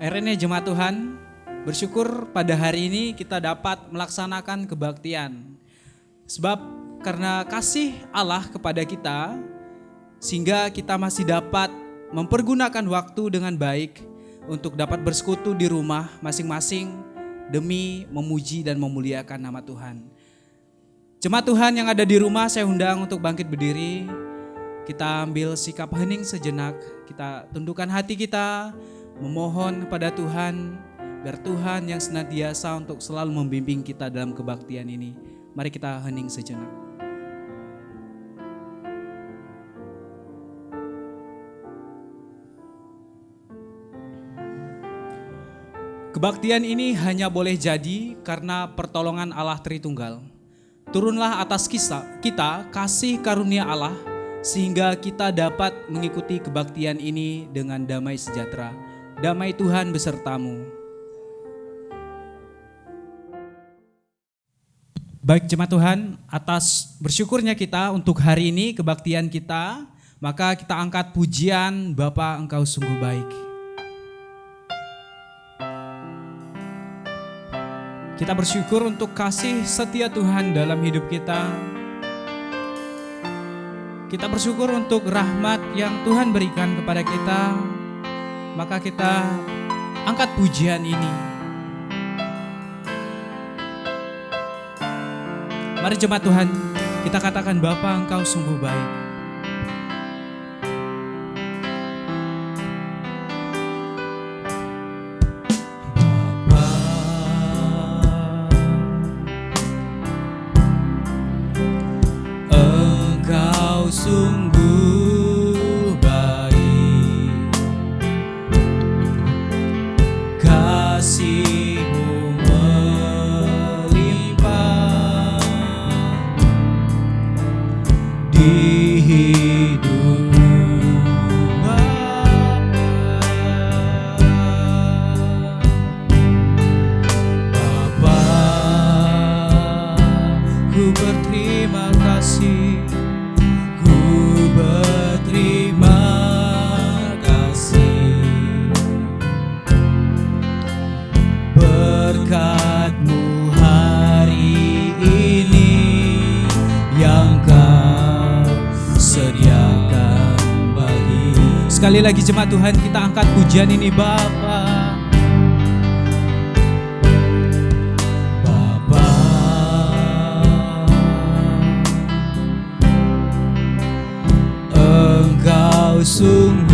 RNE Jemaat Tuhan, bersyukur pada hari ini kita dapat melaksanakan kebaktian. Sebab karena kasih Allah kepada kita, sehingga kita masih dapat mempergunakan waktu dengan baik untuk dapat bersekutu di rumah masing-masing demi memuji dan memuliakan nama Tuhan. Jemaat Tuhan yang ada di rumah, saya undang untuk bangkit berdiri. Kita ambil sikap hening sejenak, kita tundukkan hati kita, memohon kepada Tuhan, biar Tuhan yang senantiasa untuk selalu membimbing kita dalam kebaktian ini. Mari kita hening sejenak. Kebaktian ini hanya boleh jadi karena pertolongan Allah Tritunggal. Turunlah atas kita kasih karunia Allah, sehingga kita dapat mengikuti kebaktian ini dengan damai sejahtera. Damai Tuhan besertamu. Baik jemaat Tuhan, atas bersyukurnya kita untuk hari ini kebaktian kita, maka kita angkat pujian Bapa Engkau sungguh baik. Kita bersyukur untuk kasih setia Tuhan dalam hidup kita. Kita bersyukur untuk rahmat yang Tuhan berikan kepada kita. Maka kita angkat pujian ini. Mari jemaat Tuhan, kita katakan Bapa Engkau sungguh baik. Bapa, Engkau sungguh kasih-Mu melimpah di hidupku Bapa. Ku berterima kasih, ku berterima berkat-Mu hari ini yang Kau sediakan bagi. Sekali lagi jemaat Tuhan, kita angkat pujian ini Bapa. Bapa, Engkau sungguh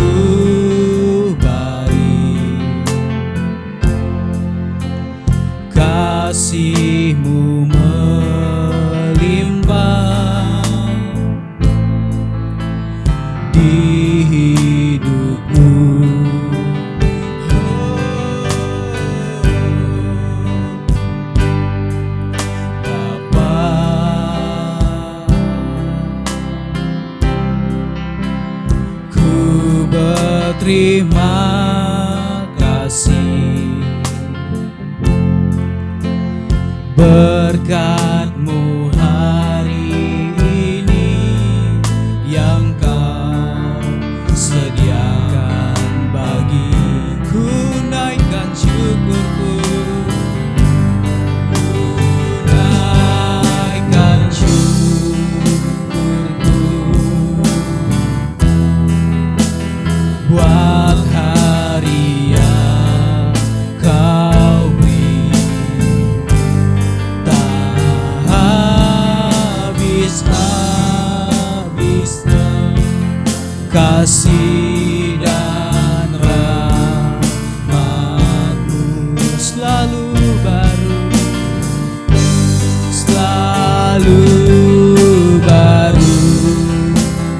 kasih-Mu melimpah di hidupku. Bapa, ku berterima kasih berkat-Mu hari ini yang Kau sediakan bagiku. Naikkan syukurku, naikkan syukurku buat hari yang Kau beri. Habis-habisnya kasih dan rahmat-Mu selalu baru, selalu baru,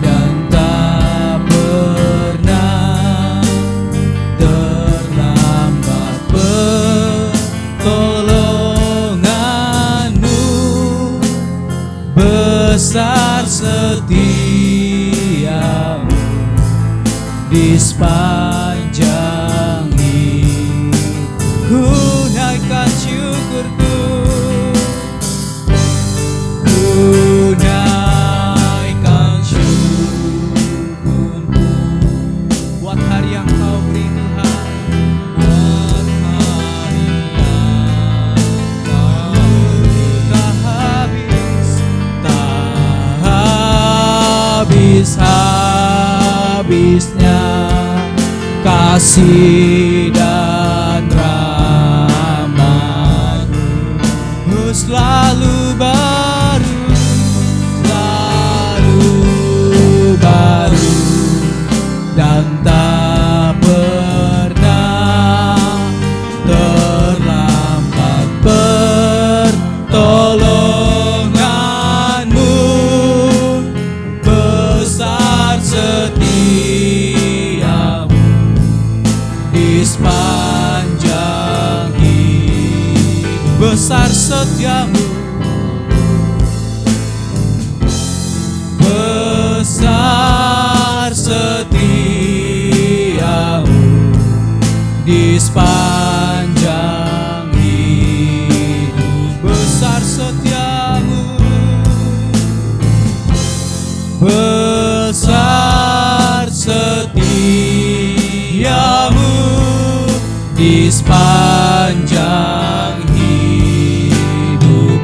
dan tak pernah terlambat pertolongan-Mu. Besar setia-Mu di sepanjang hidupku. Naikkan syukurku, ku naikkan syukurku buat hari yang Kau beri Tuhan. habis-habisnya kasih dan rahmat-Mu selalu baru, dan tak pernah terlambat. Pertolongan-Mu besar, setia-Mu di sepanjang hidup. Besar setia-Mu, besar setia-Mu di sepanjang hidup. Besar setia-Mu, besar setia-Mu di sepanjang hidupku.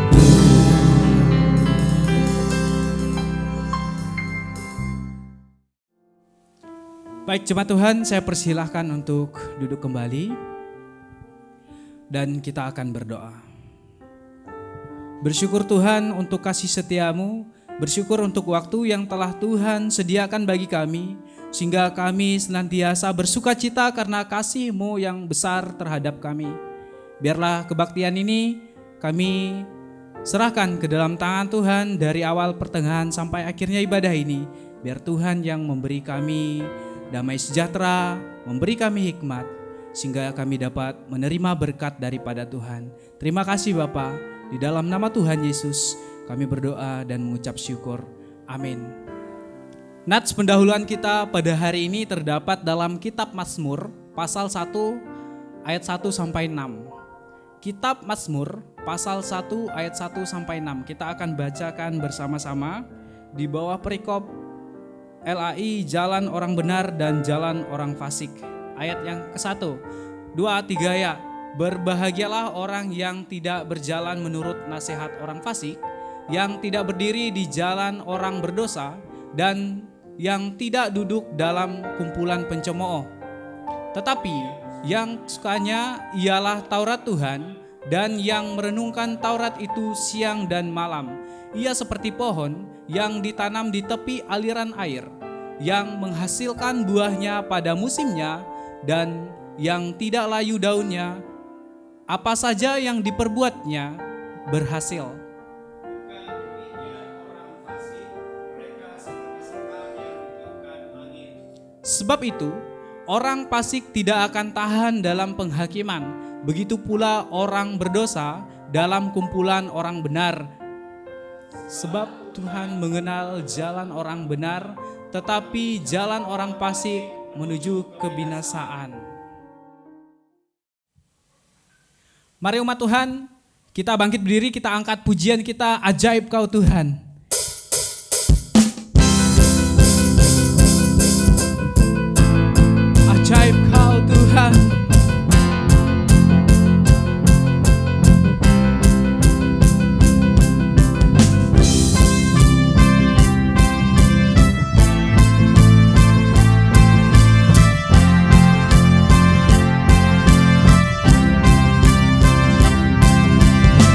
Baik jemaat Tuhan, saya persilahkan untuk duduk kembali dan kita akan berdoa. Bersyukur Tuhan untuk kasih setia-Mu, bersyukur untuk waktu yang telah Tuhan sediakan bagi kami, sehingga kami senantiasa bersukacita karena kasih-Mu yang besar terhadap kami. Biarlah kebaktian ini kami serahkan ke dalam tangan Tuhan dari awal pertengahan sampai akhirnya ibadah ini. Biar Tuhan yang memberi kami damai sejahtera, memberi kami hikmat, sehingga kami dapat menerima berkat daripada Tuhan. Terima kasih Bapa, di dalam nama Tuhan Yesus kami berdoa dan mengucap syukur. Amin. Nats pendahuluan kita pada hari ini terdapat dalam kitab Mazmur pasal 1 ayat 1 sampai 6. Kitab Mazmur pasal 1 ayat 1 sampai 6. Kita akan bacakan bersama-sama di bawah perikop LAI, jalan orang benar dan jalan orang fasik. Ayat yang ke-1, 2, 3 ya. Berbahagialah orang yang tidak berjalan menurut nasihat orang fasik, yang tidak berdiri di jalan orang berdosa, dan yang tidak duduk dalam kumpulan pencemooh. Tetapi yang sukanya ialah Taurat Tuhan, dan yang merenungkan Taurat itu siang dan malam. Ia seperti pohon yang ditanam di tepi aliran air, yang menghasilkan buahnya pada musimnya dan yang tidak layu daunnya. Apa saja yang diperbuatnya berhasil. Sebab itu, orang fasik tidak akan tahan dalam penghakiman, begitu pula orang berdosa dalam kumpulan orang benar. Sebab Tuhan mengenal jalan orang benar, tetapi jalan orang fasik menuju kebinasaan. Mari umat Tuhan, kita bangkit berdiri, kita angkat pujian kita, ajaib Kau Tuhan. Ajaib Kau Tuhan.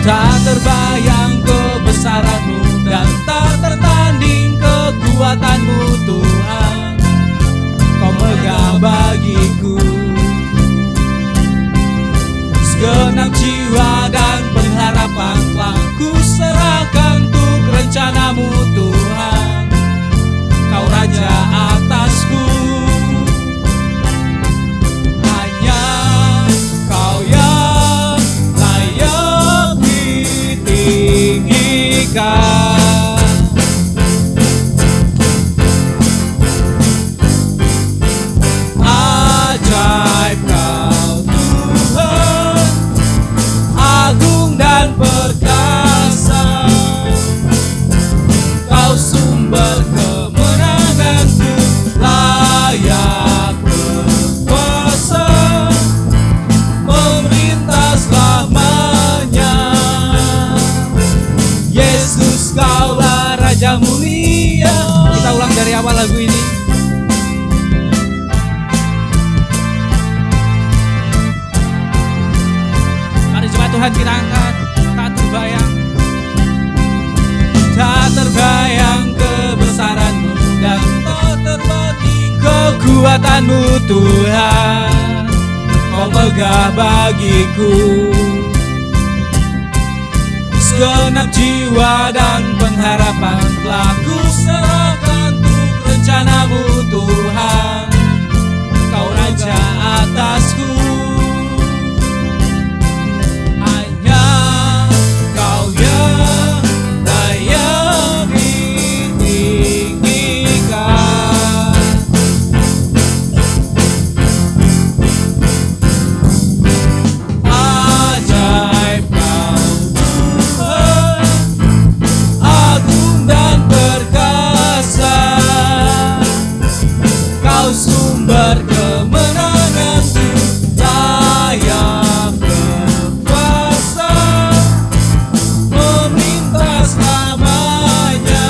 Tak terbayang kebesaran-Mu dan tak tertanding kekuatan-Mu Tuhan. Kau megah bagiku segenap jiwa dan pengharapan telah ku serahkan untuk rencana-Mu Tuhan. Kau Raja atasku, hanya Kau yang layak ditinggikan. Ajaib Kau Tuhan, agung dan perkasa. Kau sumber kemenanganku, layak berkuasa, memerintah selamanya. Yesus Kaulah Raja mulia. Kita ulang dari siapa lagu ini? Mari coba Tuhan kita angkat. Tak terbayang kebesaran-Mu dan tak terbanding kekuatan-Mu Tuhan. Kau megah bagiku segenap jiwa dan pengharapan telah ku serahkan untuk rencana-Mu Tuhan. Kau Raja atasku, hanya Kau yang layak ditinggikan. Ajaib Kau Tuhan, agung dan perkasa. Kau sumber kemenanganku, layak berkuasa, meminta selamanya.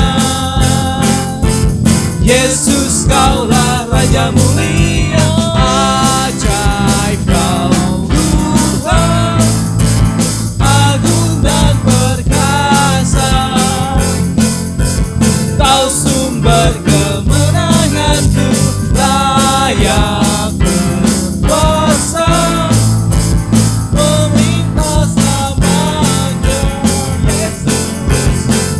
Yesus Kaulah Raja mulia, ajaib Kau Tuhan, agung dan perkasa. Kau sumber kemenanganku, layak berkuasa, meminta selamanya.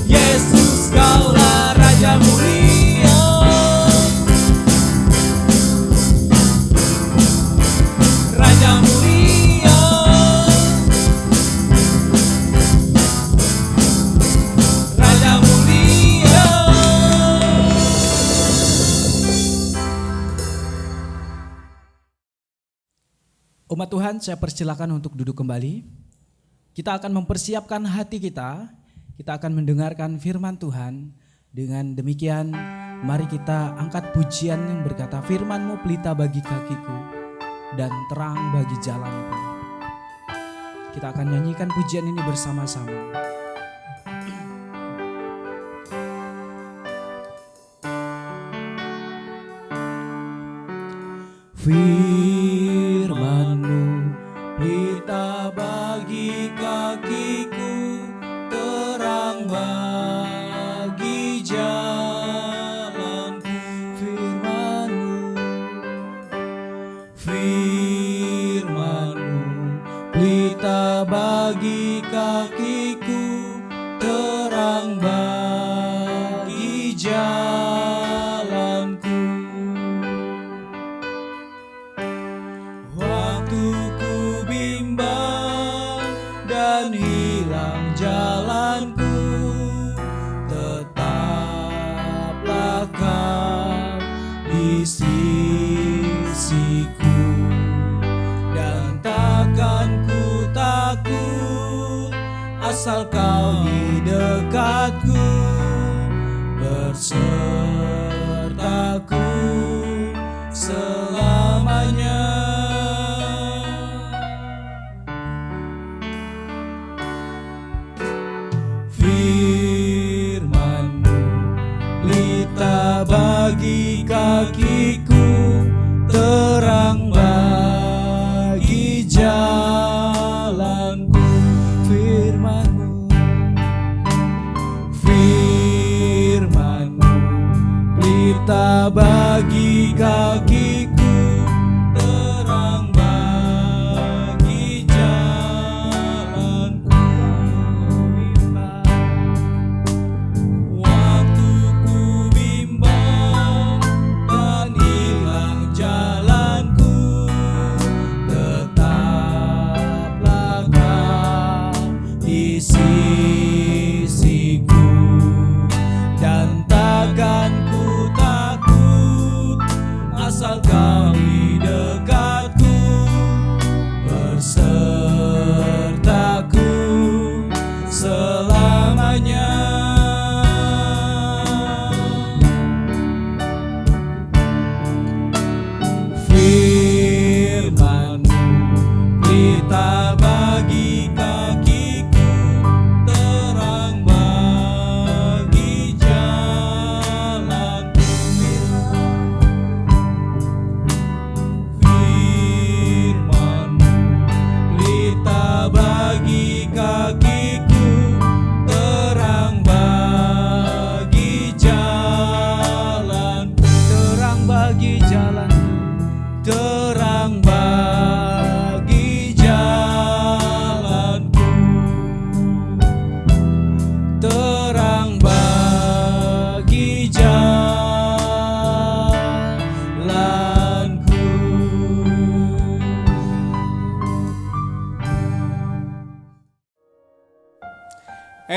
Yesus Kaulah Raja mulia, Raja mulia, Raja mulia. Umat Tuhan, saya persilakan untuk duduk kembali. Kita akan mempersiapkan hati kita. Kita akan mendengarkan firman Tuhan. Dengan demikian, mari kita angkat pujian yang berkata, firman-Mu pelita bagi kakiku dan terang bagi jalanku. Kita akan nyanyikan pujian ini bersama-sama. Firman-Mu pelita bagi kakiku, terang bagi jalanku. Firman-Mu pelita bagi kakiku, terang bagi jalanku. Waktu ku bimbang dan hilang jalanku, tetaplah Kau di sisiku, dan takkan ku takut asal Kau di dekatku, bersertaku selamanya. Firman-Mu pelita bagi kakiku, terang bagi jalanku. Firman-Mu pelita bagi kakiku, terang bagi jalanku. Waktu ku bimbang dan hilang jalanku, tetaplah Kau di sisiku, dan takkan ku takut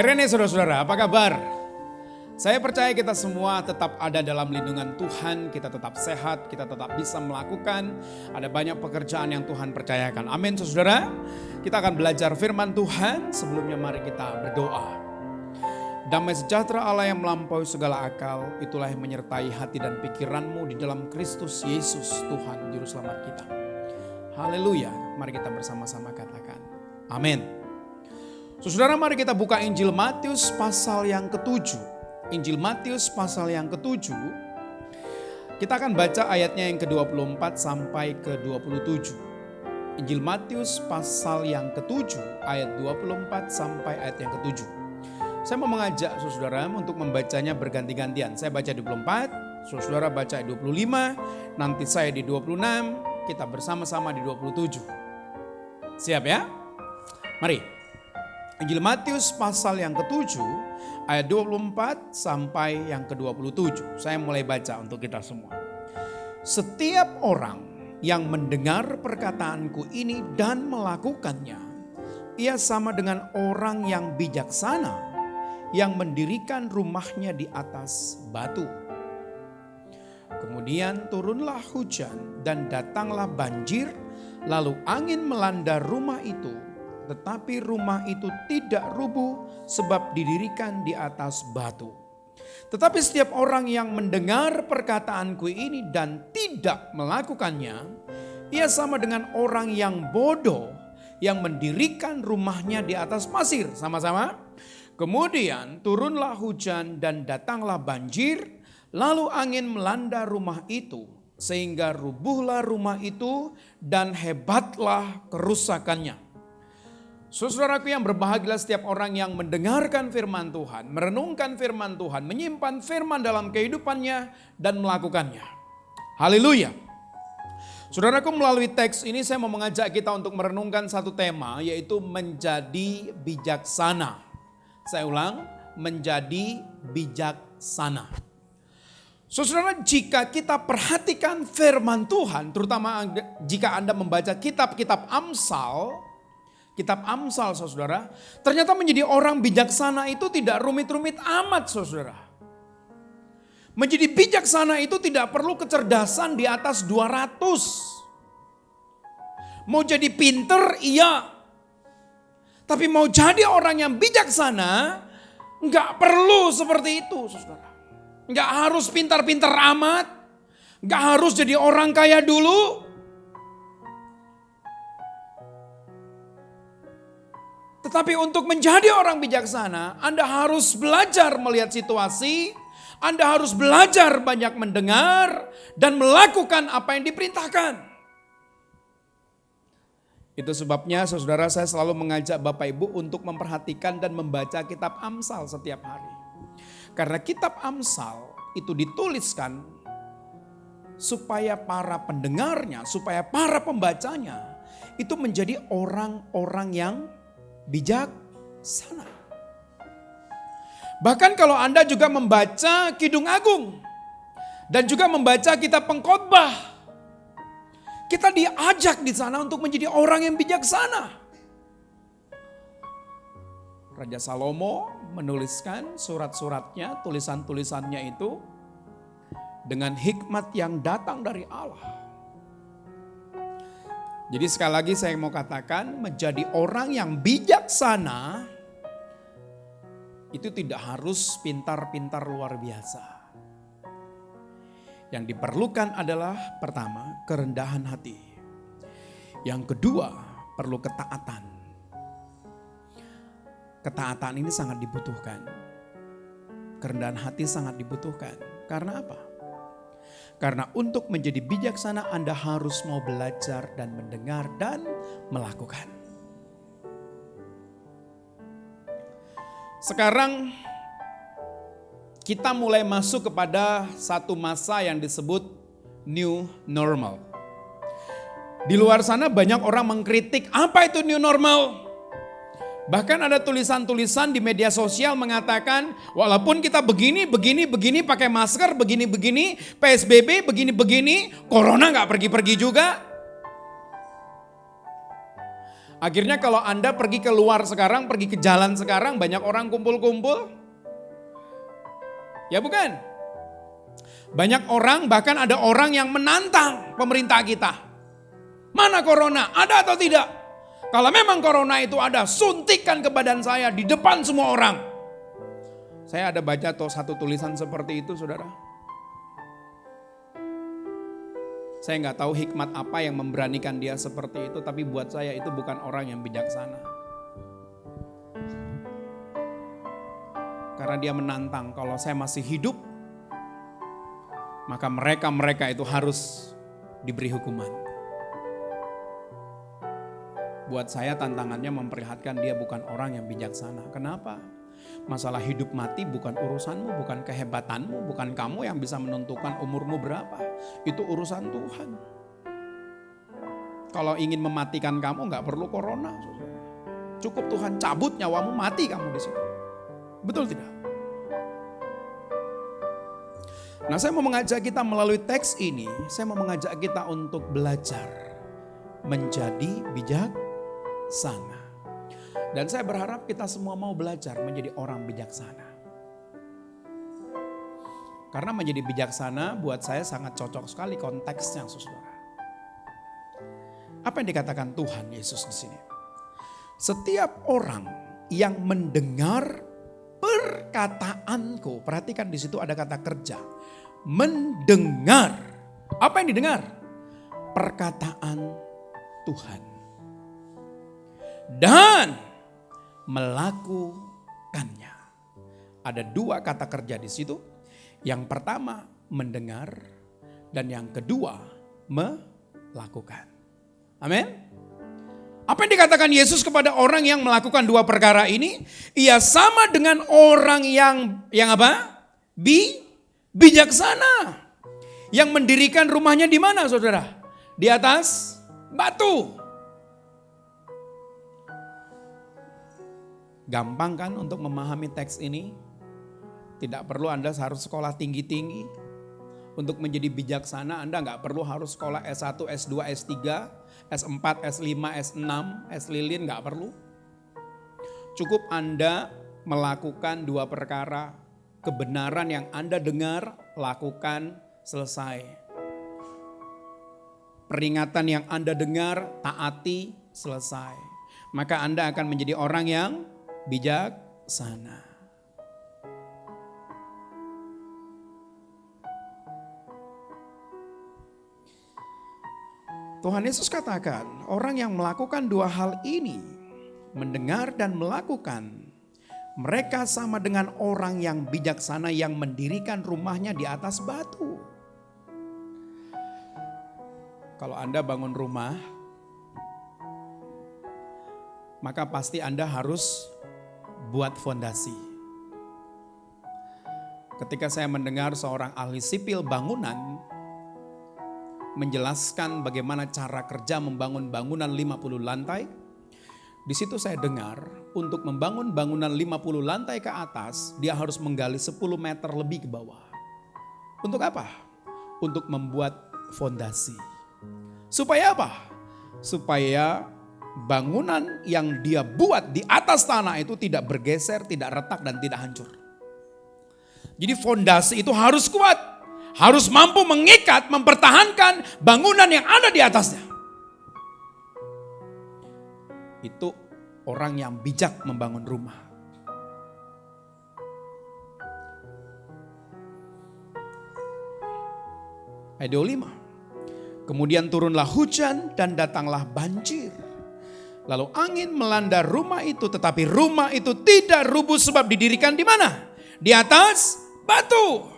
Rene, saudara-saudara, apa kabar? Saya percaya kita semua tetap ada dalam lindungan Tuhan, kita tetap sehat, kita tetap bisa melakukan. Ada banyak pekerjaan yang Tuhan percayakan. Amin, saudara. Kita akan belajar firman Tuhan. Sebelumnya mari kita berdoa. Damai sejahtera Allah yang melampaui segala akal, itulah yang menyertai hati dan pikiranmu di dalam Kristus Yesus, Tuhan Juru Selamat kita. Haleluya, mari kita bersama-sama katakan, amin. Saudara, mari kita buka Injil Matius pasal yang ke-7. Injil Matius pasal yang ke-7. Kita akan baca ayatnya yang ke-24 sampai ke-27. Injil Matius pasal yang ke-7 ayat 24 sampai ayat yang ke-7. Saya mau mengajak saudara untuk membacanya berganti-gantian. Saya baca 24, saudara baca 25, nanti saya di 26, kita bersama-sama di 27. Siap ya? Mari. Injil Matius pasal yang ke-7 ayat 24 sampai yang ke-27. Saya mulai baca untuk kita semua. Setiap orang yang mendengar perkataanku ini dan melakukannya, ia sama dengan orang yang bijaksana yang mendirikan rumahnya di atas batu. Kemudian turunlah hujan dan datanglah banjir, lalu angin melanda rumah itu. Tetapi rumah itu tidak rubuh sebab didirikan di atas batu. Tetapi setiap orang yang mendengar perkataanku ini dan tidak melakukannya, ia sama dengan orang yang bodoh yang mendirikan rumahnya di atas pasir. Sama-sama. Kemudian turunlah hujan dan datanglah banjir, lalu angin melanda rumah itu, sehingga rubuhlah rumah itu dan hebatlah kerusakannya. Saudaraku yang berbahagia, setiap orang yang mendengarkan firman Tuhan, merenungkan firman Tuhan, menyimpan firman dalam kehidupannya dan melakukannya. Haleluya. Saudaraku, melalui teks ini saya mau mengajak kita untuk merenungkan satu tema, yaitu menjadi bijaksana. Saya ulang, menjadi bijaksana. Saudara, jika kita perhatikan firman Tuhan, terutama jika Anda membaca kitab-kitab Amsal, saudara, ternyata menjadi orang bijaksana itu tidak rumit-rumit amat, saudara. Menjadi bijaksana itu tidak perlu kecerdasan di atas 200. Mau jadi pinter, iya. Tapi mau jadi orang yang bijaksana, nggak perlu seperti itu, saudara. Nggak harus pintar-pintar amat, nggak harus jadi orang kaya dulu. Tetapi untuk menjadi orang bijaksana, Anda harus belajar melihat situasi, Anda harus belajar banyak mendengar dan melakukan apa yang diperintahkan. Itu sebabnya saudara, saya selalu mengajak Bapak Ibu untuk memperhatikan dan membaca kitab Amsal setiap hari. Karena kitab Amsal itu dituliskan supaya para pendengarnya, supaya para pembacanya itu menjadi orang-orang yang bijaksana. Bahkan kalau Anda juga membaca Kidung Agung dan juga membaca kitab Pengkhotbah, kita diajak di sana untuk menjadi orang yang bijaksana. Raja Salomo menuliskan surat-suratnya, tulisan-tulisannya itu dengan hikmat yang datang dari Allah. Jadi sekali lagi saya mau katakan, menjadi orang yang bijaksana itu tidak harus pintar-pintar luar biasa. Yang diperlukan adalah pertama, kerendahan hati. Yang kedua, perlu ketaatan. Ketaatan ini sangat dibutuhkan. Kerendahan hati sangat dibutuhkan. Karena apa? Karena untuk menjadi bijaksana Anda harus mau belajar dan mendengar dan melakukan. Sekarang kita mulai masuk kepada satu masa yang disebut new normal. Di luar sana banyak orang mengkritik apa itu new normal. Bahkan ada tulisan-tulisan di media sosial mengatakan walaupun kita begini pakai masker, begini, PSBB begini, corona gak pergi-pergi juga. Akhirnya kalau Anda pergi keluar sekarang, pergi ke jalan sekarang, banyak orang kumpul-kumpul. Ya bukan? Banyak orang, bahkan ada orang yang menantang pemerintah kita. Mana corona? Ada atau tidak? Kalau memang corona itu ada, suntikkan ke badan saya di depan semua orang. Saya ada baca satu tulisan seperti itu, saudara. Saya nggak tahu hikmat apa yang memberanikan dia seperti itu, tapi buat saya itu bukan orang yang bijaksana. Karena dia menantang, kalau saya masih hidup, maka mereka itu harus diberi hukuman. Buat saya tantangannya memperlihatkan dia bukan orang yang bijaksana. Kenapa? Masalah hidup mati bukan urusanmu, bukan kehebatanmu, bukan kamu yang bisa menentukan umurmu berapa. Itu urusan Tuhan. Kalau ingin mematikan kamu nggak perlu corona. Cukup Tuhan cabut nyawamu, mati kamu di situ. Betul tidak? Nah, saya mau mengajak kita melalui teks ini, saya mau mengajak kita untuk belajar menjadi bijaksana. Dan saya berharap kita semua mau belajar menjadi orang bijaksana. Karena menjadi bijaksana buat saya sangat cocok sekali konteksnya, saudara. Apa yang dikatakan Tuhan Yesus di sini? Setiap orang yang mendengar perkataanku, perhatikan di situ ada kata kerja. Mendengar. Apa yang didengar? Perkataan Tuhan. Dan melakukannya. Ada dua kata kerja di situ. Yang pertama mendengar dan yang kedua melakukan. Amin. Apa yang dikatakan Yesus kepada orang yang melakukan dua perkara ini? Ia sama dengan orang yang apa? Bijaksana. Yang mendirikan rumahnya di mana, saudara? Di atas batu. Gampang kan untuk memahami teks ini? Tidak perlu Anda harus sekolah tinggi-tinggi. Untuk menjadi bijaksana Anda nggak perlu harus sekolah S1, S2, S3, S4, S5, S6, S lilin, nggak perlu. Cukup Anda melakukan dua perkara. Kebenaran yang Anda dengar, lakukan, selesai. Peringatan yang Anda dengar, taati, selesai. Maka Anda akan menjadi orang yang bijaksana. Tuhan Yesus katakan, orang yang melakukan dua hal ini, mendengar dan melakukan, mereka sama dengan orang yang bijaksana yang mendirikan rumahnya di atas batu. Kalau Anda bangun rumah, maka pasti Anda harus buat fondasi. Ketika saya mendengar seorang ahli sipil bangunan menjelaskan bagaimana cara kerja membangun bangunan 50 lantai, di situ saya dengar untuk membangun bangunan 50 lantai ke atas, dia harus menggali 10 meter lebih ke bawah. Untuk apa? Untuk membuat fondasi. Supaya apa? Supaya bangunan yang dia buat di atas tanah itu tidak bergeser, tidak retak dan tidak hancur. Jadi fondasi itu harus kuat. Harus mampu mengikat, mempertahankan bangunan yang ada di atasnya. Itu orang yang bijak membangun rumah. Ayat 25. Kemudian turunlah hujan dan datanglah banjir. Lalu angin melanda rumah itu, tetapi rumah itu tidak rubuh sebab didirikan di mana? Di atas batu.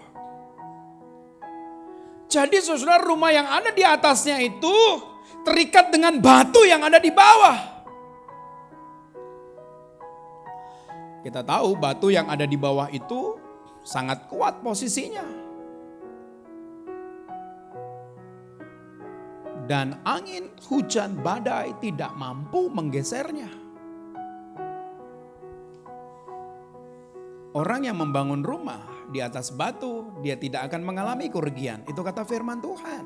Jadi saudara, rumah yang ada di atasnya itu terikat dengan batu yang ada di bawah. Kita tahu batu yang ada di bawah itu sangat kuat posisinya. Dan angin, hujan, badai tidak mampu menggesernya. Orang yang membangun rumah di atas batu, dia tidak akan mengalami kerugian. Itu kata firman Tuhan.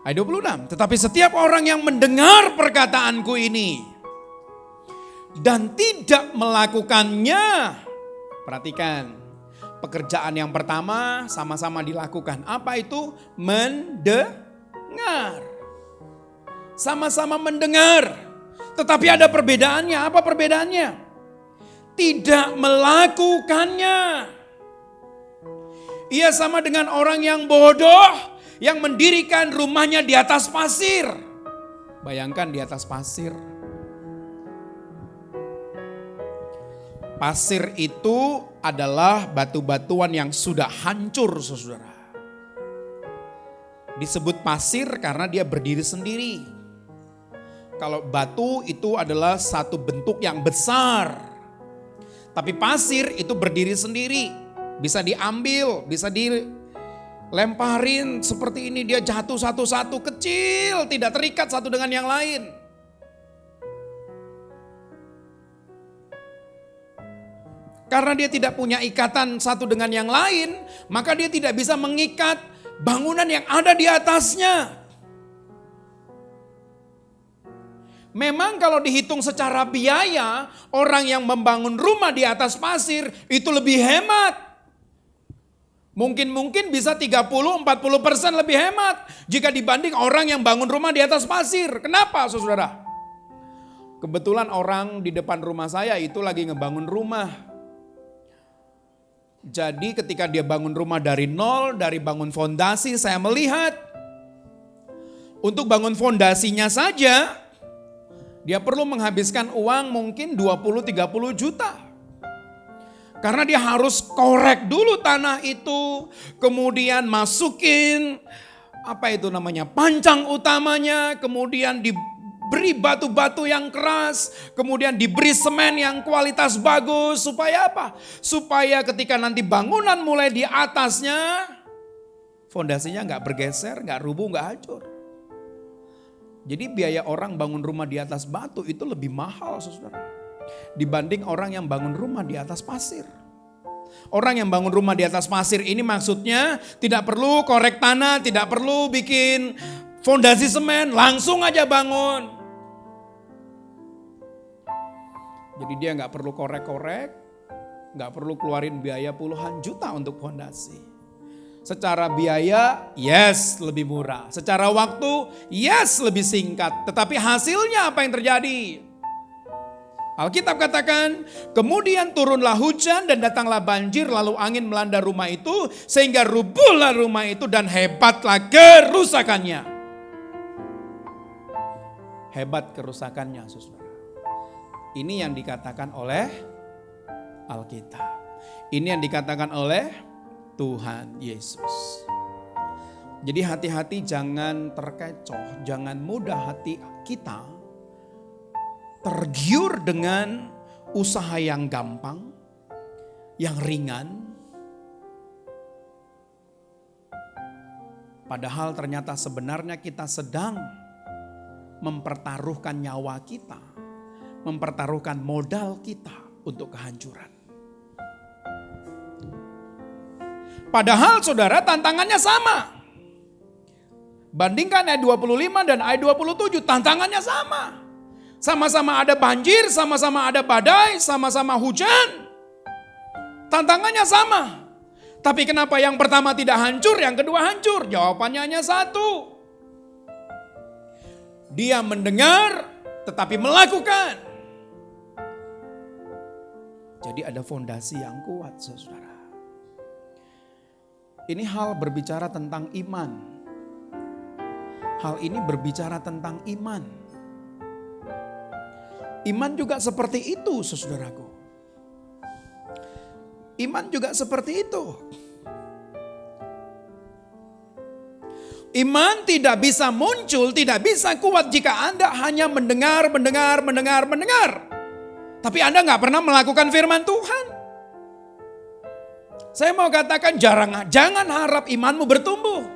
Ayat 26. Tetapi setiap orang yang mendengar perkataanku ini dan tidak melakukannya. Perhatikan, pekerjaan yang pertama sama-sama dilakukan. Apa itu? Mendengar. Sama-sama mendengar. Tetapi ada perbedaannya. Apa perbedaannya? Tidak melakukannya. Ia sama dengan orang yang bodoh yang mendirikan rumahnya di atas pasir. Bayangkan di atas pasir. Pasir itu adalah batu-batuan yang sudah hancur, saudara. Disebut pasir karena dia berdiri sendiri. Kalau batu itu adalah satu bentuk yang besar. Tapi pasir itu berdiri sendiri. Bisa diambil, bisa dilemparin seperti ini. Dia jatuh satu-satu kecil, tidak terikat satu dengan yang lain. Karena dia tidak punya ikatan satu dengan yang lain, maka dia tidak bisa mengikat bangunan yang ada di atasnya. Memang kalau dihitung secara biaya, orang yang membangun rumah di atas pasir itu lebih hemat. Mungkin bisa 30-40% lebih hemat jika dibanding orang yang bangun rumah di atas pasir. Kenapa, saudara? Kebetulan orang di depan rumah saya itu lagi ngebangun rumah. Jadi ketika dia bangun rumah dari nol, dari bangun fondasi, saya melihat untuk bangun fondasinya saja dia perlu menghabiskan uang mungkin 20-30 juta. Karena dia harus korek dulu tanah itu, kemudian masukin pancang utamanya, kemudian diberi batu-batu yang keras, kemudian diberi semen yang kualitas bagus. Supaya apa? Supaya ketika nanti bangunan mulai di atasnya, fondasinya nggak bergeser, nggak rubuh, nggak hancur. Jadi biaya orang bangun rumah di atas batu itu lebih mahal, saudara, dibanding orang yang bangun rumah di atas pasir. Orang yang bangun rumah di atas pasir ini maksudnya tidak perlu korek tanah, tidak perlu bikin fondasi semen, langsung aja bangun. Jadi dia nggak perlu korek-korek, nggak perlu keluarin biaya puluhan juta untuk fondasi. Secara biaya, yes, lebih murah. Secara waktu, yes, lebih singkat. Tetapi hasilnya apa yang terjadi? Alkitab katakan, kemudian turunlah hujan dan datanglah banjir, lalu angin melanda rumah itu, sehingga rubuhlah rumah itu dan hebatlah kerusakannya. Hebat kerusakannya, saudara. Ini yang dikatakan oleh Alkitab. Ini yang dikatakan oleh Tuhan Yesus. Jadi hati-hati, jangan terkecoh, jangan mudah hati kita tergiur dengan usaha yang gampang, yang ringan. Padahal ternyata sebenarnya kita sedang mempertaruhkan nyawa kita, mempertaruhkan modal kita untuk kehancuran. Padahal saudara, tantangannya sama. Bandingkan ayat 25 dan ayat 27, tantangannya sama. Sama-sama ada banjir, sama-sama ada badai, sama-sama hujan. Tantangannya sama. Tapi kenapa yang pertama tidak hancur, yang kedua hancur? Jawabannya hanya satu. Dia mendengar tetapi melakukan. Jadi ada fondasi yang kuat, saudara. Ini hal berbicara tentang iman. Hal ini berbicara tentang iman. Iman juga seperti itu, saudaraku. Iman juga seperti itu. Iman tidak bisa muncul, tidak bisa kuat jika Anda hanya mendengar. Tapi Anda nggak pernah melakukan firman Tuhan. Saya mau katakan jangan harap imanmu bertumbuh.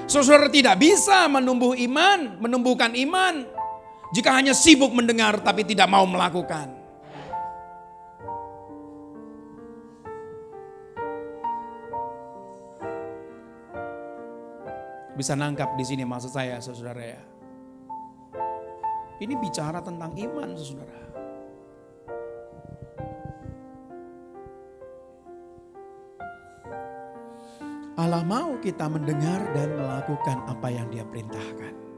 Saudara tidak bisa menumbuhkan iman jika hanya sibuk mendengar tapi tidak mau melakukan. Bisa nangkap di sini maksud saya, saudara ya. Ini bicara tentang iman, saudara. Allah mau kita mendengar dan melakukan apa yang Dia perintahkan.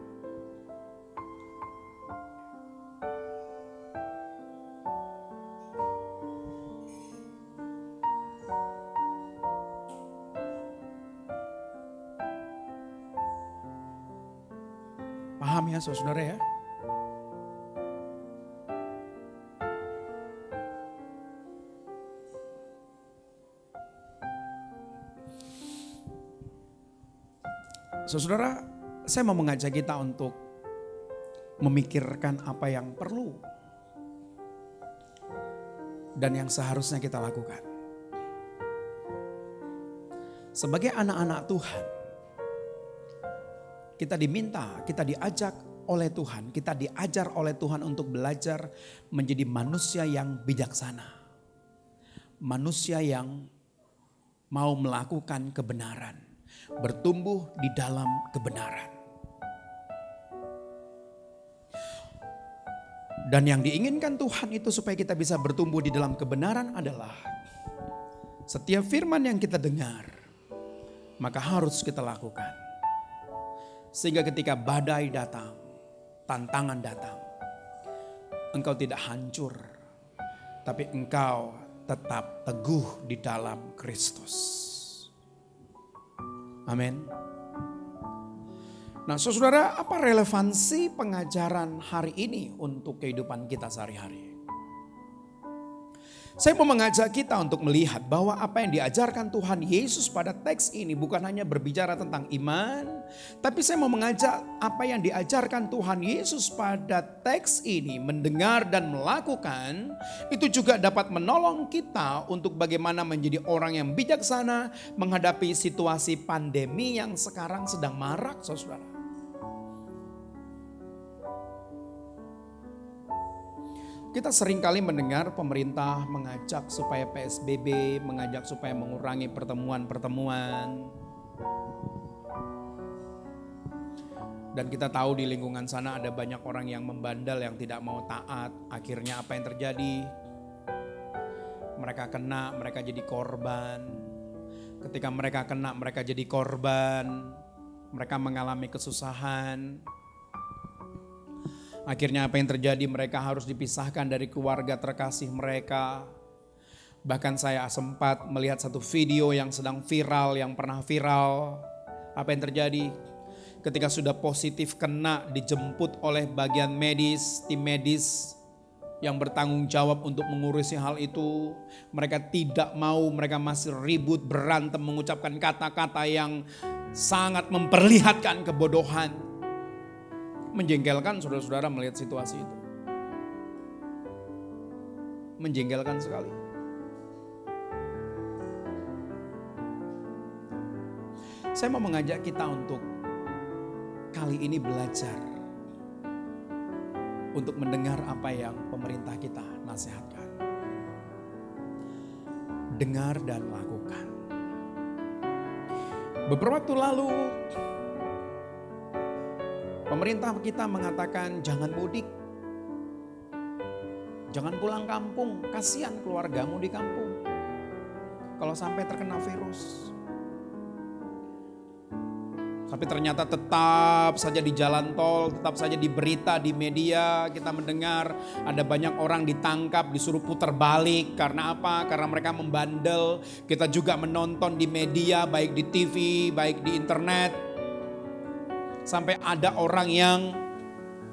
Paham ya saudara ya? Saudara, saya mau mengajak kita untuk memikirkan apa yang perlu dan yang seharusnya kita lakukan. Sebagai anak-anak Tuhan, kita diminta, kita diajak oleh Tuhan, kita diajar oleh Tuhan untuk belajar menjadi manusia yang bijaksana. Manusia yang mau melakukan kebenaran, bertumbuh di dalam kebenaran. Dan yang diinginkan Tuhan itu supaya kita bisa bertumbuh di dalam kebenaran adalah setiap firman yang kita dengar, maka harus kita lakukan. Sehingga ketika badai datang, tantangan datang, engkau tidak hancur, tapi engkau tetap teguh di dalam Kristus. Amin. Nah saudara, apa relevansi pengajaran hari ini untuk kehidupan kita sehari-hari? Saya mau mengajak kita untuk melihat bahwa apa yang diajarkan Tuhan Yesus pada teks ini bukan hanya berbicara tentang iman, tapi saya mau mengajak apa yang diajarkan Tuhan Yesus pada teks ini, mendengar dan melakukan, itu juga dapat menolong kita untuk bagaimana menjadi orang yang bijaksana menghadapi situasi pandemi yang sekarang sedang marak, saudara. Kita seringkali mendengar pemerintah mengajak supaya PSBB, mengajak supaya mengurangi pertemuan-pertemuan. Dan kita tahu di lingkungan sana ada banyak orang yang membandel, yang tidak mau taat. Akhirnya apa yang terjadi? Mereka kena, mereka jadi korban. Ketika mereka kena, mereka jadi korban. Mereka mengalami kesusahan. Akhirnya apa yang terjadi? Mereka harus dipisahkan dari keluarga terkasih mereka. Bahkan saya sempat melihat satu video yang sedang viral, yang pernah viral. Apa yang terjadi? Ketika sudah positif kena, dijemput oleh bagian medis, tim medis yang bertanggung jawab untuk mengurusi hal itu. Mereka tidak mau, mereka masih ribut, berantem, mengucapkan kata-kata yang sangat memperlihatkan kebodohan. Menjengkelkan saudara-saudara melihat situasi itu. Menjengkelkan sekali. Saya mau mengajak kita untuk kali ini belajar untuk mendengar apa yang pemerintah kita nasihatkan. Dengar dan lakukan. Beberapa waktu lalu pemerintah kita mengatakan jangan mudik. Jangan pulang kampung, kasihan keluargamu di kampung. Kalau sampai terkena virus. Tapi ternyata tetap saja di jalan tol, tetap saja di berita, di media kita mendengar ada banyak orang ditangkap, disuruh putar balik. Karena apa? Karena mereka membandel. Kita juga menonton di media, baik di TV, baik di internet. Sampai ada orang yang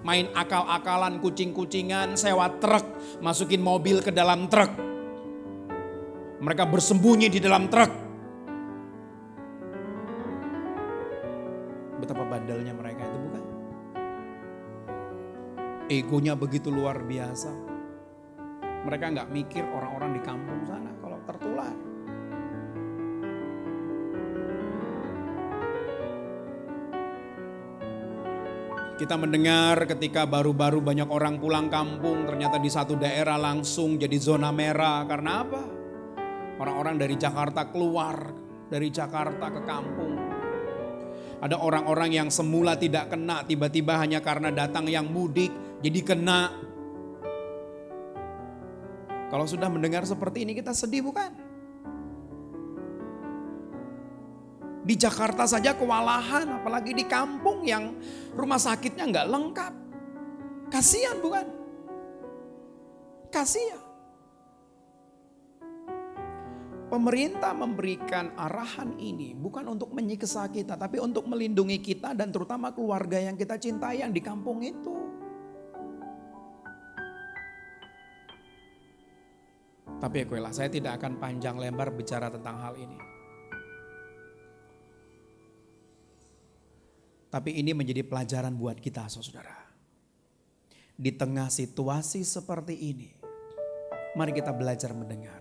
main akal-akalan, kucing-kucingan, sewa truk, masukin mobil ke dalam truk. Mereka bersembunyi di dalam truk. Betapa bandelnya mereka itu, bukan? Egonya begitu luar biasa. Mereka gak mikir orang-orang di kampung sana kalau tertular. Kita mendengar ketika baru-baru banyak orang pulang kampung, ternyata di satu daerah langsung jadi zona merah. Karena apa? Orang-orang dari Jakarta keluar, dari Jakarta ke kampung. Ada orang-orang yang semula tidak kena, tiba-tiba hanya karena datang yang mudik, jadi kena. Kalau sudah mendengar seperti ini kita sedih bukan? Di Jakarta saja kewalahan, apalagi di kampung yang rumah sakitnya nggak lengkap. Kasihan bukan? Kasihan. Pemerintah memberikan arahan ini bukan untuk menyiksa kita, tapi untuk melindungi kita dan terutama keluarga yang kita cintai yang di kampung itu. Tapi saya tidak akan panjang lebar bicara tentang hal ini. Tapi ini menjadi pelajaran buat kita, saudara. Di tengah situasi seperti ini, mari kita belajar mendengar.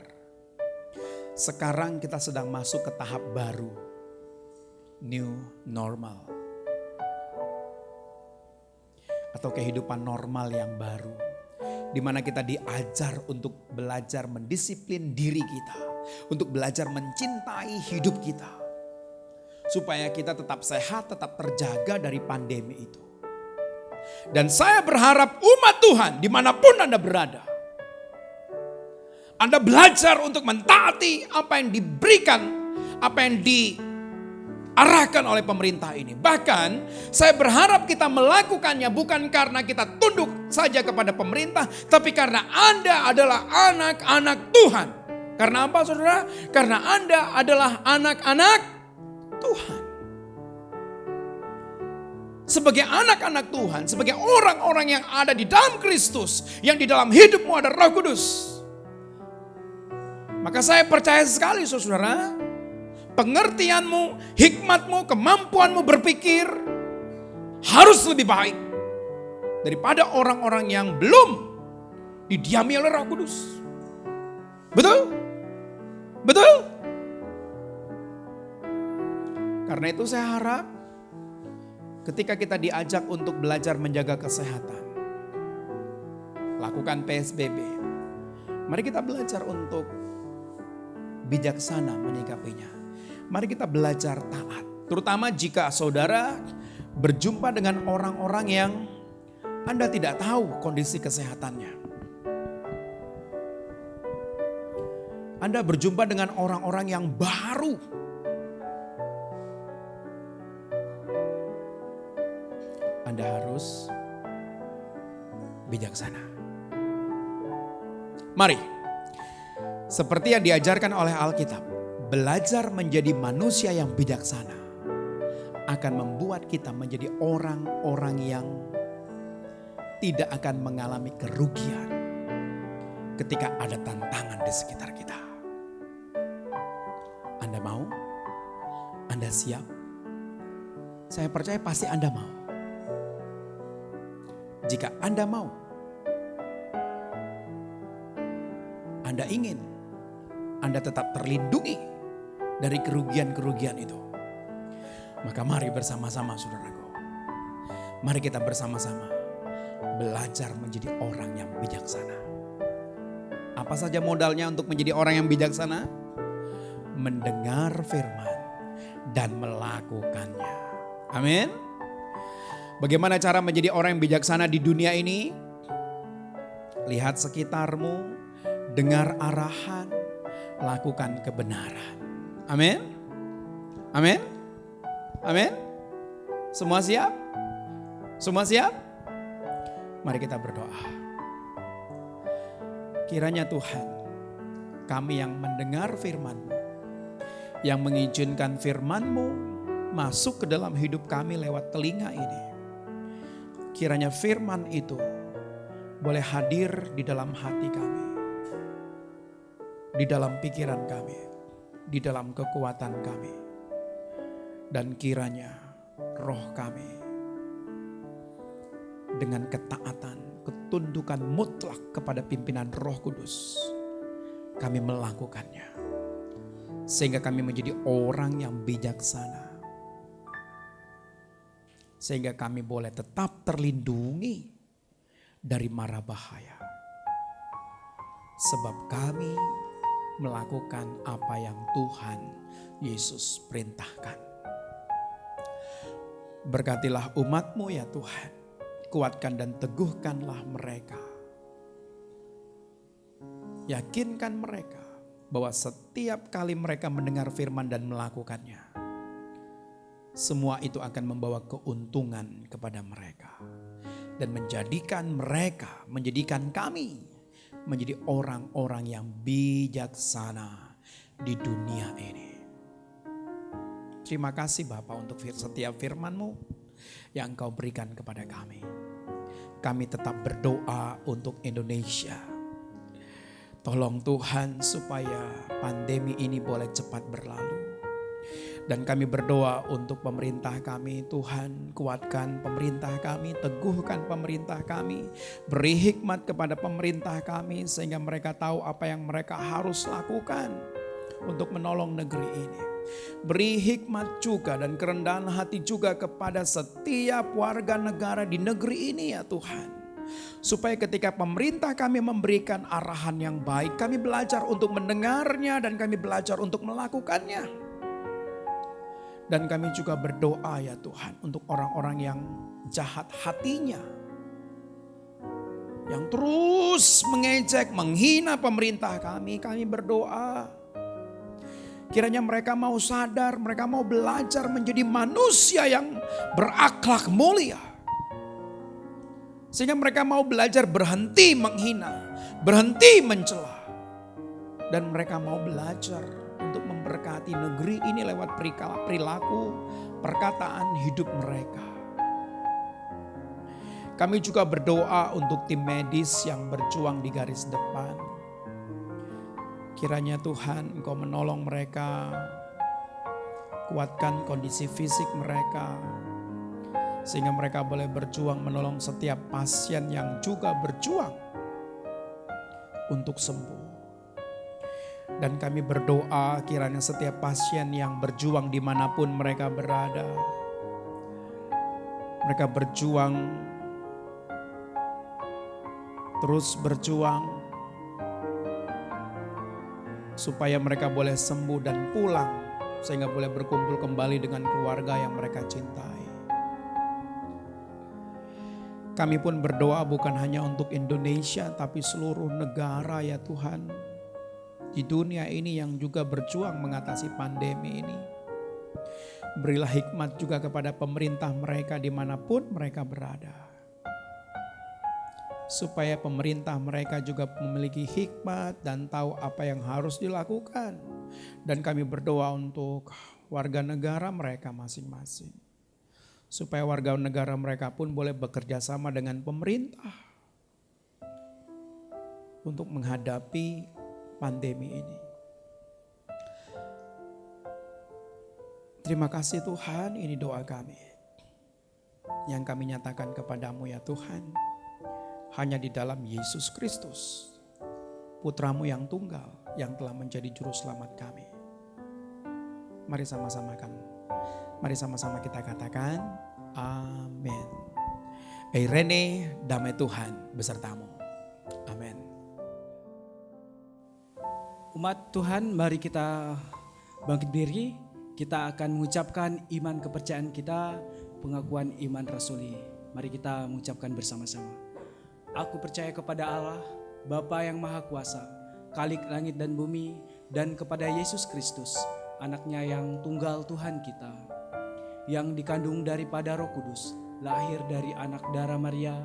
Sekarang kita sedang masuk ke tahap baru, new normal. Atau kehidupan normal yang baru. Di mana kita diajar untuk belajar mendisiplin diri kita. Untuk belajar mencintai hidup kita. Supaya kita tetap sehat, tetap terjaga dari pandemi itu. Dan saya berharap umat Tuhan dimanapun Anda berada. Anda belajar untuk mentaati apa yang diberikan, apa yang diarahkan oleh pemerintah ini. Bahkan saya berharap kita melakukannya bukan karena kita tunduk saja kepada pemerintah, tapi karena Anda adalah anak-anak Tuhan. Karena apa saudara? Karena Anda adalah anak-anak Tuhan. Sebagai anak-anak Tuhan, sebagai orang-orang yang ada di dalam Kristus, yang di dalam hidupmu ada Roh Kudus. Maka saya percaya sekali saudara, pengertianmu, hikmatmu, kemampuanmu berpikir harus lebih baik daripada orang-orang yang belum didiami oleh Roh Kudus. Betul? Betul? Karena itu saya harap ketika kita diajak untuk belajar menjaga kesehatan, lakukan PSBB, mari kita belajar untuk bijaksana menyikapinya. Mari kita belajar taat. Terutama jika saudara berjumpa dengan orang-orang yang Anda tidak tahu kondisi kesehatannya. Anda berjumpa dengan orang-orang yang baru. Anda harus bijaksana. Mari. Seperti yang diajarkan oleh Alkitab, belajar menjadi manusia yang bijaksana akan membuat kita menjadi orang-orang yang tidak akan mengalami kerugian ketika ada tantangan di sekitar kita. Anda mau? Anda siap? Saya percaya pasti Anda mau. Jika Anda mau, Anda ingin Anda tetap terlindungi dari kerugian-kerugian itu, maka mari bersama-sama saudaraku. Mari kita bersama-sama belajar menjadi orang yang bijaksana. Apa saja modalnya untuk menjadi orang yang bijaksana? Mendengar firman dan melakukannya. Amin. Bagaimana cara menjadi orang yang bijaksana di dunia ini? Lihat sekitarmu, dengar arahan, lakukan kebenaran. Amin. Amin. Amin. Semua siap? Semua siap? Mari kita berdoa. Kiranya Tuhan, kami yang mendengar firman-Mu, yang mengizinkan firman-Mu masuk ke dalam hidup kami lewat telinga ini. Kiranya firman itu boleh hadir di dalam hati kami, di dalam pikiran kami, di dalam kekuatan kami. Dan kiranya roh kami dengan ketaatan, ketundukan mutlak kepada pimpinan Roh Kudus, kami melakukannya. Sehingga kami menjadi orang yang bijaksana. Sehingga kami boleh tetap terlindungi dari mara bahaya. Sebab kami melakukan apa yang Tuhan Yesus perintahkan. Berkatilah umat-Mu ya Tuhan. Kuatkan dan teguhkanlah mereka. Yakinkan mereka bahwa setiap kali mereka mendengar firman dan melakukannya, semua itu akan membawa keuntungan kepada mereka. Dan menjadikan kami menjadi orang-orang yang bijaksana di dunia ini. Terima kasih Bapa untuk setiap firman-Mu yang Engkau berikan kepada kami. Kami tetap berdoa untuk Indonesia. Tolong Tuhan supaya pandemi ini boleh cepat berlalu. Dan kami berdoa untuk pemerintah kami. Tuhan, kuatkan pemerintah kami, teguhkan pemerintah kami. Beri hikmat kepada pemerintah kami sehingga mereka tahu apa yang mereka harus lakukan untuk menolong negeri ini. Beri hikmat juga dan kerendahan hati juga kepada setiap warga negara di negeri ini ya Tuhan. Supaya ketika pemerintah kami memberikan arahan yang baik, kami belajar untuk mendengarnya dan kami belajar untuk melakukannya. Dan kami juga berdoa ya Tuhan untuk orang-orang yang jahat hatinya, yang terus mengejek, menghina pemerintah kami berdoa. Kiranya mereka mau sadar, mereka mau belajar menjadi manusia yang berakhlak mulia. Sehingga mereka mau belajar berhenti menghina, berhenti mencela. Dan mereka mau belajar untuk memberkati negeri ini lewat perilaku, perkataan hidup mereka. Kami juga berdoa untuk tim medis yang berjuang di garis depan. Kiranya Tuhan Engkau menolong mereka, kuatkan kondisi fisik mereka, sehingga mereka boleh berjuang menolong setiap pasien yang juga berjuang untuk sembuh. Dan kami berdoa kiranya setiap pasien yang berjuang dimanapun mereka berada, mereka berjuang, terus berjuang, supaya mereka boleh sembuh dan pulang, sehingga boleh berkumpul kembali dengan keluarga yang mereka cintai. Kami pun berdoa bukan hanya untuk Indonesia, tapi seluruh negara ya Tuhan. Di dunia ini yang juga berjuang mengatasi pandemi ini. Berilah hikmat juga kepada pemerintah mereka dimanapun mereka berada. Supaya pemerintah mereka juga memiliki hikmat dan tahu apa yang harus dilakukan. Dan kami berdoa untuk warga negara mereka masing-masing. Supaya warga negara mereka pun boleh bekerja sama dengan pemerintah untuk menghadapi pandemi ini. Terima kasih Tuhan, ini doa kami yang kami nyatakan kepadamu ya Tuhan. Hanya di dalam Yesus Kristus, Putramu yang tunggal yang telah menjadi juru selamat kami. Mari sama-sama kita katakan amin. Eirene, damai Tuhan besertamu. Amin. Umat Tuhan, mari kita bangkit diri. Kita akan mengucapkan iman kepercayaan kita, pengakuan iman rasuli. Mari kita mengucapkan bersama-sama. Aku percaya kepada Allah, Bapa yang Maha Kuasa, Khalik langit dan bumi, dan kepada Yesus Kristus, anaknya yang tunggal Tuhan kita, yang dikandung daripada Roh Kudus, lahir dari anak darah Maria,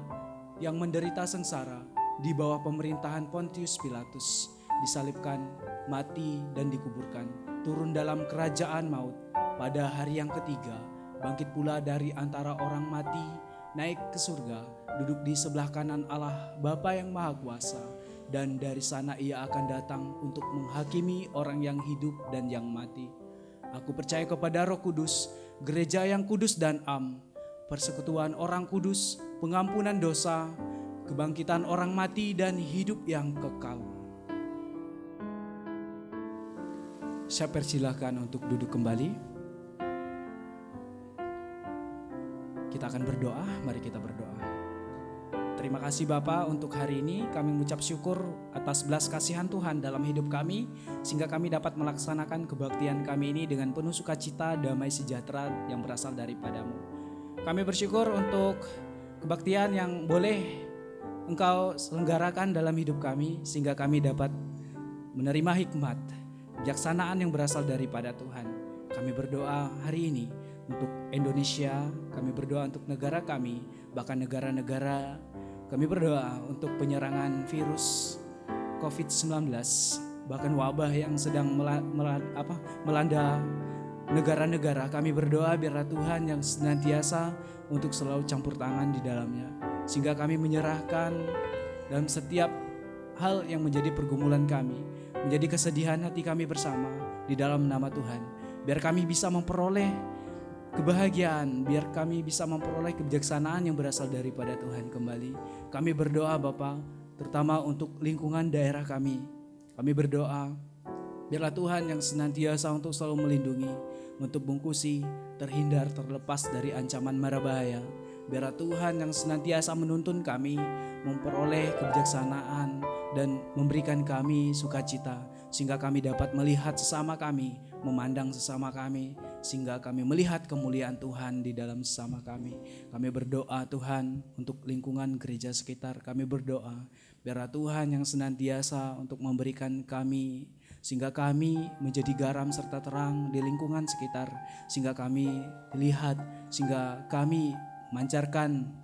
yang menderita sengsara di bawah pemerintahan Pontius Pilatus, disalibkan, mati dan dikuburkan, turun dalam kerajaan maut, pada hari yang ketiga, bangkit pula dari antara orang mati, naik ke surga, duduk di sebelah kanan Allah Bapa yang Maha Kuasa, dan dari sana ia akan datang untuk menghakimi orang yang hidup dan yang mati. Aku percaya kepada Roh Kudus, gereja yang kudus dan am, persekutuan orang kudus, pengampunan dosa, kebangkitan orang mati dan hidup yang kekal. Saya persilahkan untuk duduk kembali. Kita akan berdoa, mari kita berdoa. Terima kasih Bapa untuk hari ini, kami mengucap syukur atas belas kasihan Tuhan dalam hidup kami, sehingga kami dapat melaksanakan kebaktian kami ini dengan penuh sukacita, damai sejahtera yang berasal daripadamu. Kami bersyukur untuk kebaktian yang boleh Engkau selenggarakan dalam hidup kami, sehingga kami dapat menerima hikmat, kebijaksanaan yang berasal daripada Tuhan. Kami berdoa hari ini untuk Indonesia, kami berdoa untuk negara kami, bahkan negara-negara. Kami berdoa untuk penyerangan virus COVID-19, bahkan wabah yang sedang melanda negara-negara. Kami berdoa biarlah Tuhan yang senantiasa untuk selalu campur tangan di dalamnya, sehingga kami menyerahkan dalam setiap hal yang menjadi pergumulan kami, menjadi kesedihan hati kami bersama di dalam nama Tuhan. Biar kami bisa memperoleh kebahagiaan, biar kami bisa memperoleh kebijaksanaan yang berasal daripada Tuhan kembali. Kami berdoa Bapa, terutama untuk lingkungan daerah kami. Kami berdoa biarlah Tuhan yang senantiasa untuk selalu melindungi, untuk bungkusi, terhindar, terlepas dari ancaman mara bahaya. Biarlah Tuhan yang senantiasa menuntun kami memperoleh kebijaksanaan dan memberikan kami sukacita, sehingga kami dapat melihat sesama kami, memandang sesama kami, sehingga kami melihat kemuliaan Tuhan di dalam sesama kami. Kami berdoa Tuhan untuk lingkungan gereja sekitar. Kami berdoa biarlah Tuhan yang senantiasa untuk memberikan kami, sehingga kami menjadi garam serta terang di lingkungan sekitar, sehingga kami dilihat, sehingga kami memancarkan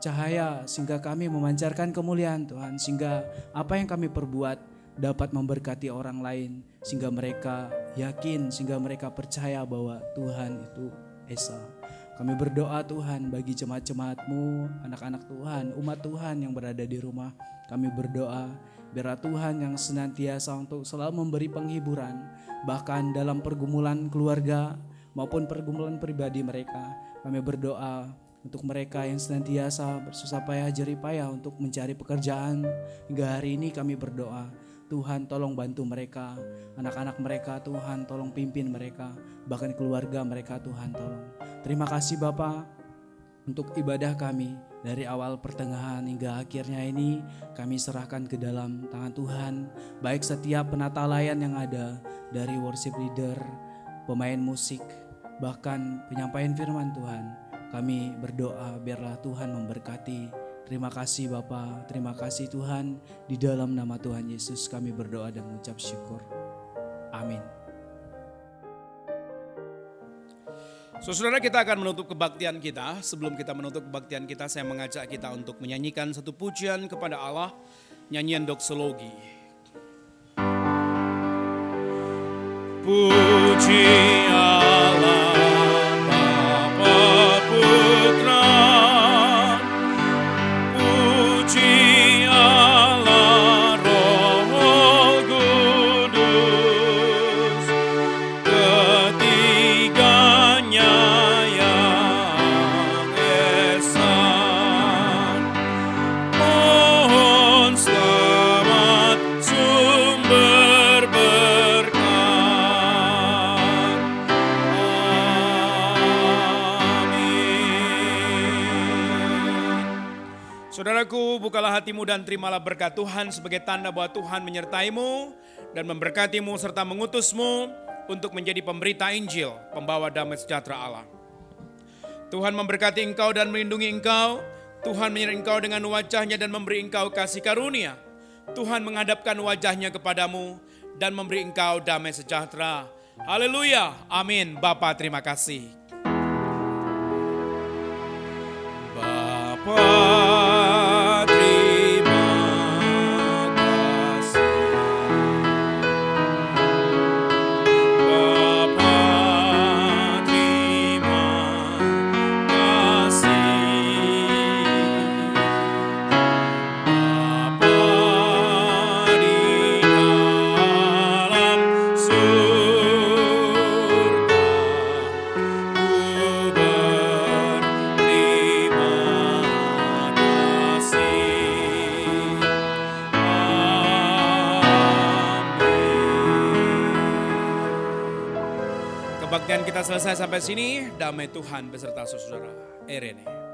cahaya, sehingga kami memancarkan kemuliaan Tuhan, sehingga apa yang kami perbuat dapat memberkati orang lain, sehingga mereka yakin, sehingga mereka percaya bahwa Tuhan itu Esa. Kami berdoa Tuhan bagi jemaat-jemaat-Mu, anak-anak Tuhan, umat Tuhan yang berada di rumah. Kami berdoa biarlah Tuhan yang senantiasa untuk selalu memberi penghiburan, bahkan dalam pergumulan keluarga maupun pergumulan pribadi mereka. Kami berdoa untuk mereka yang senantiasa bersusah payah jerih payah untuk mencari pekerjaan. Hingga hari ini kami berdoa, Tuhan tolong bantu mereka, anak-anak mereka Tuhan tolong pimpin mereka, bahkan keluarga mereka Tuhan tolong. Terima kasih Bapa untuk ibadah kami dari awal pertengahan hingga akhirnya ini kami serahkan ke dalam tangan Tuhan. Baik setiap penata layan yang ada, dari worship leader, pemain musik, bahkan penyampaian firman Tuhan. Kami berdoa biarlah Tuhan memberkati. Terima kasih Bapa, terima kasih Tuhan. Di dalam nama Tuhan Yesus kami berdoa dan mengucap syukur. Amin. Saudara, kita akan menutup kebaktian kita. Sebelum kita menutup kebaktian kita, saya mengajak kita untuk menyanyikan satu pujian kepada Allah, nyanyian doksologi. Puji Allah Bapa Putra, puji Allah Roh Kudus, ketiganya yang esa. Mohon selamat sumber berkat. Saudaraku, bukalah hatimu dan terimalah berkat Tuhan sebagai tanda bahwa Tuhan menyertaimu dan memberkatimu serta mengutusmu untuk menjadi pemberita Injil, pembawa damai sejahtera Allah. Tuhan memberkati engkau dan melindungi engkau. Tuhan menyertai engkau dengan wajahnya dan memberi engkau kasih karunia. Tuhan menghadapkan wajahnya kepadamu dan memberi engkau damai sejahtera. Haleluya, amin. Bapa, terima kasih. Bapa, kebaktian kita selesai sampai sini. Damai Tuhan beserta saudara. Erene.